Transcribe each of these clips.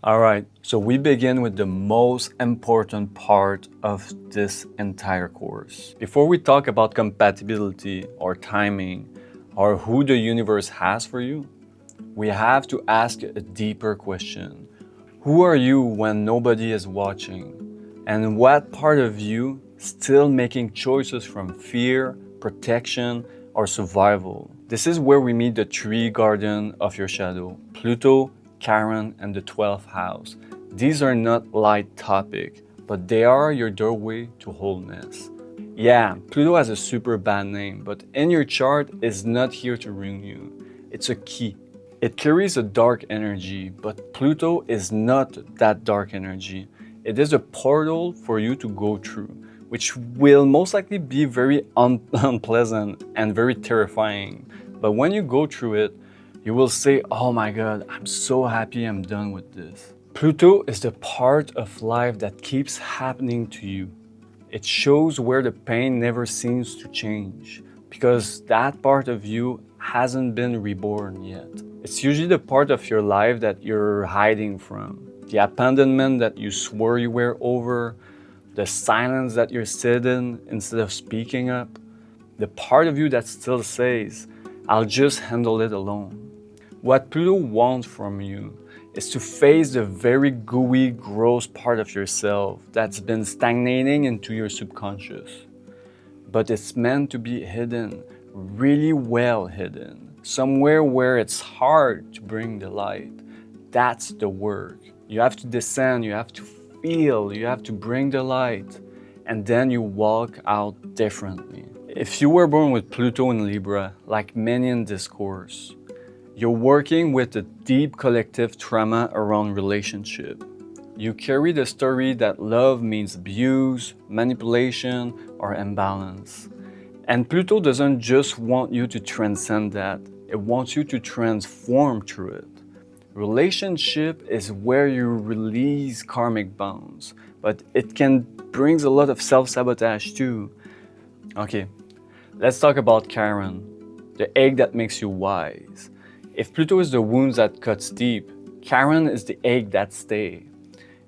All right, so we begin with the most important part of this entire course. Before we talk about compatibility or timing or who the universe has for you, we have to ask a deeper question. Who are you when nobody is watching? And what part of you still making choices from fear, protection, or survival? This is where we meet the tree guardian of your shadow, Pluto, Chiron, and the 12th house. These are not light topic, but they are your doorway to wholeness. Yeah, Pluto has a super bad name, but in your chart is not here to ruin you. It's a key. It carries a dark energy, but Pluto is not that dark energy. It is a portal for you to go through, which will most likely be very unpleasant and very terrifying. But when you go through it, you will say, oh my God, I'm so happy I'm done with this. Pluto is the part of life that keeps happening to you. It shows where the pain never seems to change, because that part of you hasn't been reborn yet. It's usually the part of your life that you're hiding from, the abandonment that you swore you were over, the silence that you're sitting instead of speaking up, the part of you that still says, I'll just handle it alone. What Pluto wants from you is to face the very gooey, gross part of yourself that's been stagnating into your subconscious. But it's meant to be hidden, really well hidden, somewhere where it's hard to bring the light. That's the work. You have to descend, you have to feel, you have to bring the light, and then you walk out differently. If you were born with Pluto in Libra, like many in this course, you're working with a deep collective trauma around relationship. You carry the story that love means abuse, manipulation, or imbalance. And Pluto doesn't just want you to transcend that, it wants you to transform through it. Relationship is where you release karmic bonds, but it can bring a lot of self-sabotage too. Okay, let's talk about Chiron, the egg that makes you wise. If Pluto is the wounds that cuts deep, Chiron is the egg that stays.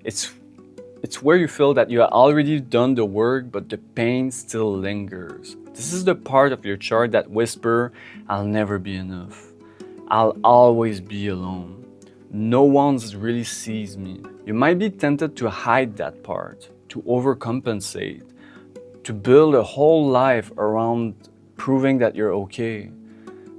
It's where you feel that you have already done the work, but the pain still lingers. This is the part of your chart that whispers, I'll never be enough. I'll always be alone. No one really sees me. You might be tempted to hide that part, to overcompensate, to build a whole life around proving that you're okay.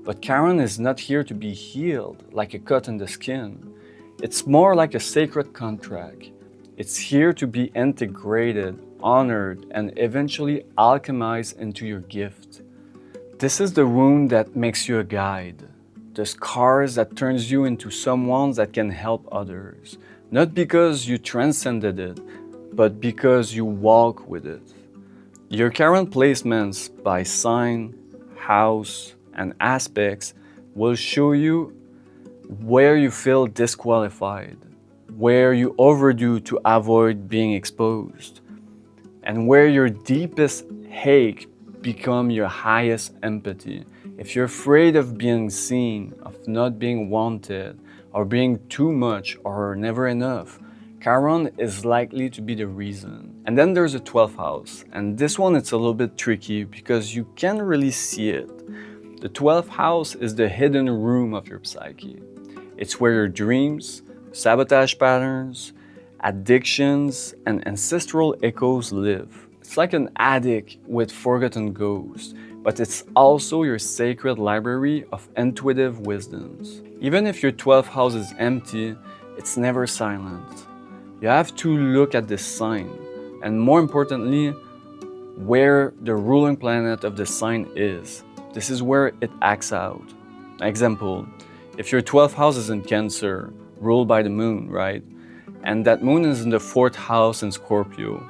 But Chiron is not here to be healed like a cut in the skin. It's more like a sacred contract. It's here to be integrated, honored, and eventually alchemized into your gift. This is the wound that makes you a guide. The scars that turns you into someone that can help others. Not because you transcended it, but because you walk with it. Your current placements by sign, house, and aspects will show you where you feel disqualified, where you overdo to avoid being exposed, and where your deepest ache become your highest empathy. If you're afraid of being seen, of not being wanted, or being too much or never enough, Chiron is likely to be the reason. And then there's the 12th house, and this one it's a little bit tricky because you can't really see it. The 12th house is the hidden room of your psyche. It's where your dreams, sabotage patterns, addictions, and ancestral echoes live. It's like an attic with forgotten ghosts, but it's also your sacred library of intuitive wisdoms. Even if your 12th house is empty, it's never silent. You have to look at the sign, and more importantly, where the ruling planet of the sign is. This is where it acts out. Example, if your 12th house is in Cancer, ruled by the moon, right? And that moon is in the 4th house in Scorpio,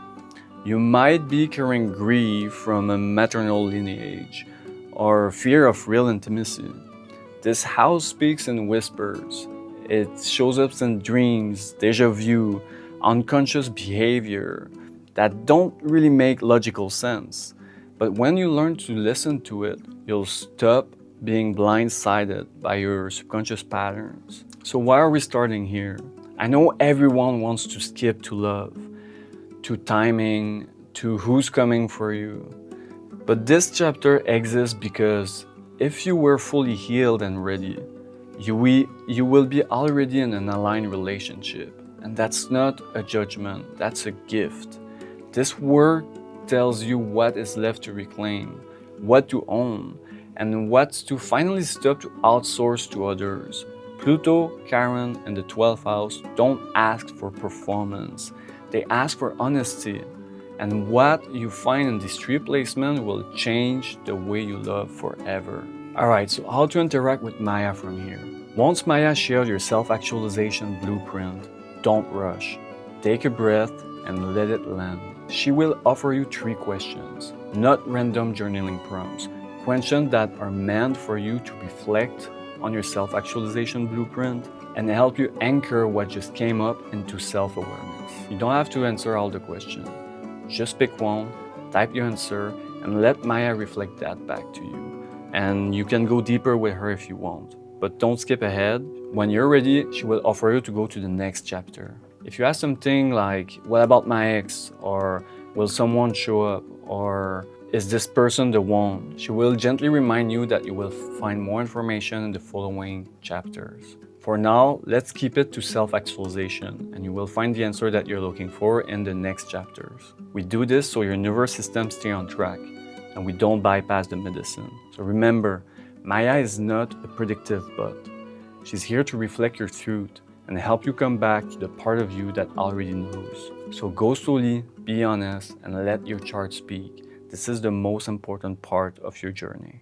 you might be carrying grief from a maternal lineage or fear of real intimacy. This house speaks in whispers. It shows up in dreams, deja vu, unconscious behavior that don't really make logical sense. But when you learn to listen to it, you'll stop being blindsided by your subconscious patterns. So why are we starting here? I know everyone wants to skip to love, to timing, to who's coming for you. But this chapter exists because if you were fully healed and ready, you will be already in an aligned relationship. And that's not a judgment, that's a gift. This work tells you what is left to reclaim, what to own, and what to finally stop to outsource to others. Pluto, Chiron, and the 12th house don't ask for performance, they ask for honesty. And what you find in this tree placement will change the way you love forever. Alright, so how to interact with Maya from here? Once Maya shared your self-actualization blueprint, don't rush. Take a breath and let it land. She will offer you 3 questions, not random journaling prompts. Questions that are meant for you to reflect on your self-actualization blueprint and help you anchor what just came up into self-awareness. You don't have to answer all the questions. Just pick one, type your answer, and let Maya reflect that back to you. And you can go deeper with her if you want. But don't skip ahead. When you're ready, she will offer you to go to the next chapter. If you ask something like, what about my ex? Or will someone show up? Or is this person the one? She will gently remind you that you will find more information in the following chapters. For now, let's keep it to self-actualization, and you will find the answer that you're looking for in the next chapters. We do this so your nervous system stays on track, and we don't bypass the medicine. So remember, Maya is not a predictive bot. She's here to reflect your truth and help you come back to the part of you that already knows. So go slowly, be honest, and let your chart speak. This is the most important part of your journey.